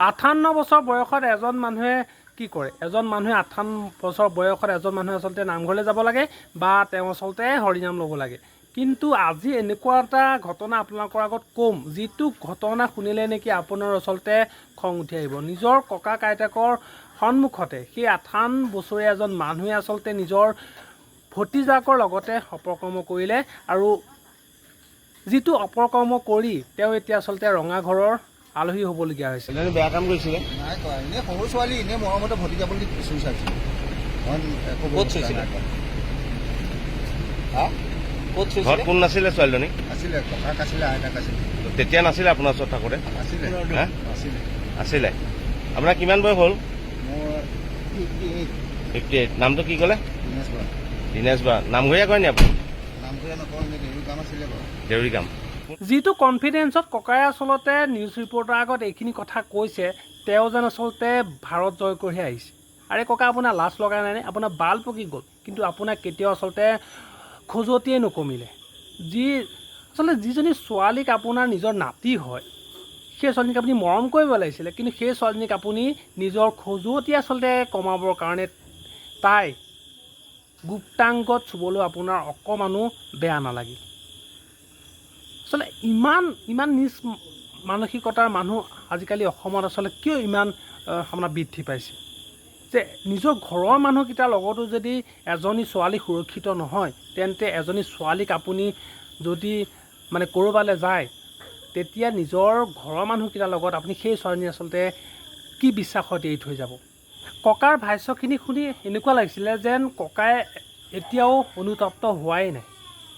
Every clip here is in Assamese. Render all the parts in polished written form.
58 বছৰ বয়সত এজন মানুহে কি কৰে? এজন মানুহে 58 বছৰ বয়সত এজন মানুহে আচলতে নামঘৰলৈ যাব লাগে বা তেওঁ আচলতে হৰিনাম ল'ব লাগে। কিন্তু আজি এনেকুৱা এটা ঘটনা আপোনালোকৰ আগত ক'ম, যিটো ঘটনা শুনিলে নেকি আপোনাৰ আচলতে খং উঠি আহিব। নিজৰ ককা আইতাকৰ সন্মুখতে সেই 58 বছৰীয়া এজন মানুহে আচলতে নিজৰ ভতিজাকৰ লগতে অপকৰ্ম কৰিলে, আৰু যিটো অপকৰ্ম কৰি তেওঁ এতিয়া আচলতে ৰঙাঘৰৰ আলহী হ'বলগীয়া হৈছিল। বেয়া কাম কৰিছিলে? নাই কৰা, এনেই সৰু ছোৱালী এনেই মৰমতে ভতিজা বুলি চুইচাইছিলে। ক'ত চুইছিলে? ঘৰত কোন নাছিলে ছোৱালীজনী? আছিলে, ককাক আছিলে, আইতাক আছিলে। তেতিয়া নাছিলে আপোনাৰ ওচৰত থাকোঁতে? আছিলে আছিলে। আছিলে। আপোনাৰ কিমান বয়স হ'ল? মোৰ 58। নামটো কি ক'লে? দিনেশ বৰা। দিনেশ বৰা। নামঘৰীয়া কয় নি আপুনি? নামঘৰীয়া নকওঁ, এনেই দেউৰী কাম আছিলে বাৰু। দেউৰী কাম। যিটো কনফিডেন্সত ককাই আচলতে নিউজ ৰিপৰ্টাৰ আগত এইখিনি কথা কৈছে, তেওঁ যেন আচলতে ভাৰত জয় কৰিহে আহিছে। আৰে ককা, আপোনাৰ লাজ লগা নাইনে? আপোনাৰ বাল পকি গ'ল, কিন্তু আপোনাক কেতিয়াও আচলতে খজুৱতিয়ে নকমিলে। আচলতে যিজনী ছোৱালীক আপোনাৰ নিজৰ নাতি হয়, সেই ছোৱালীজনীক আপুনি মৰম কৰিব লাগিছিলে, কিন্তু সেই ছোৱালীজনীক আপুনি নিজৰ খজুৱতি আচলতে কমাবৰ কাৰণে তাই গুপ্তাংগত চুবলৈ আপোনাৰ অকণমানো বেয়া নালাগিল। আচলতে ইমান নিজ মানসিকতাৰ মানুহ আজিকালি অসমত আচলতে কিয় ইমান আপোনাৰ বৃদ্ধি পাইছে? যে নিজৰ ঘৰৰ মানুহকেইটাৰ লগতো যদি এজনী ছোৱালী সুৰক্ষিত নহয়, তেন্তে এজনী ছোৱালীক আপুনি যদি মানে ক'ৰবালৈ যায়, তেতিয়া নিজৰ ঘৰৰ মানুহকেইটাৰ লগত আপুনি সেই ছোৱালীজনী আচলতে কি বিশ্বাসত এৰি থৈ যাব? ককাৰ ভাষ্যখিনি শুনি এনেকুৱা লাগিছিলে যেন ককাই এতিয়াও অনুতপ্ত হোৱাই নাই,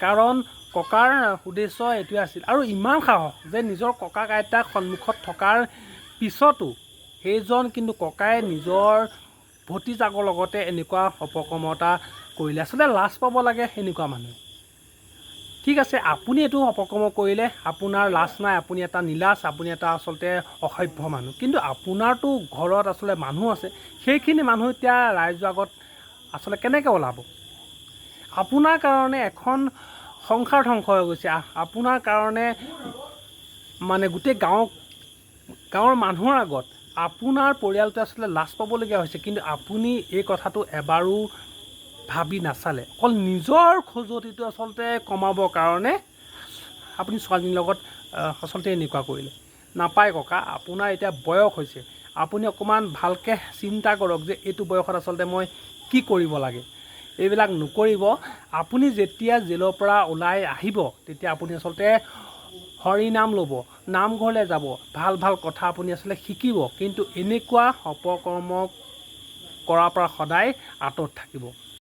কাৰণ ককাৰ উদ্দেশ্য এইটোৱে আছিল। আৰু ইমান সাহস যে নিজৰ ককাক আইতাক সন্মুখত থকাৰ পিছতো সেইজন কিন্তু ককাই নিজৰ ভতিজাকৰ লগতে এনেকুৱা অপকৰ্ম এটা কৰিলে। আচলতে লাজ পাব লাগে এনেকুৱা মানুহ। ঠিক আছে, আপুনি এইটো অপকৰ্ম কৰিলে, আপোনাৰ লাজ নাই, আপুনি এটা নীলাজ, আপুনি এটা আচলতে অসভ্য মানুহ। কিন্তু আপোনাৰতো ঘৰত আচলতে মানুহ আছে, সেইখিনি মানুহ এতিয়া ৰাইজৰ আগত আচলতে কেনেকৈ ওলাব? আপোনাৰ কাৰণে এখন সংসাৰ ধ্বংস হৈ গৈছে, আপোনাৰ কাৰণে মানে গোটেই গাঁৱৰ মানুহৰ আগত আপোনাৰ পৰিয়ালটোৱে আচলতে লাজ পাবলগীয়া হৈছে, কিন্তু আপুনি এই কথাটো এবাৰো ভাবি নাচালে। অকল নিজৰ খজুৱতিটো আচলতে কমাবৰ কাৰণে আপুনি ছোৱালীজনীৰ লগত আচলতে এনেকুৱা কৰিলে। নাপায় ককা, আপোনাৰ এতিয়া বয়স হৈছে, আপুনি অকণমান ভালকৈ চিন্তা কৰক যে এইটো বয়সত আচলতে মই কি কৰিব লাগে। এইবিলাক নকৰিব। আপুনি যেতিয়া জেলৰ পৰা ওলাই আহিব, তেতিয়া আপুনি আচলতে হৰিনাম ল'ব, নামঘৰলৈ যাব, ভাল ভাল কথা আপুনি আচলতে শিকিব, কিন্তু এনেকুৱা অপকৰ্ম কৰাৰ পৰা সদায় আঁতৰত থাকিব।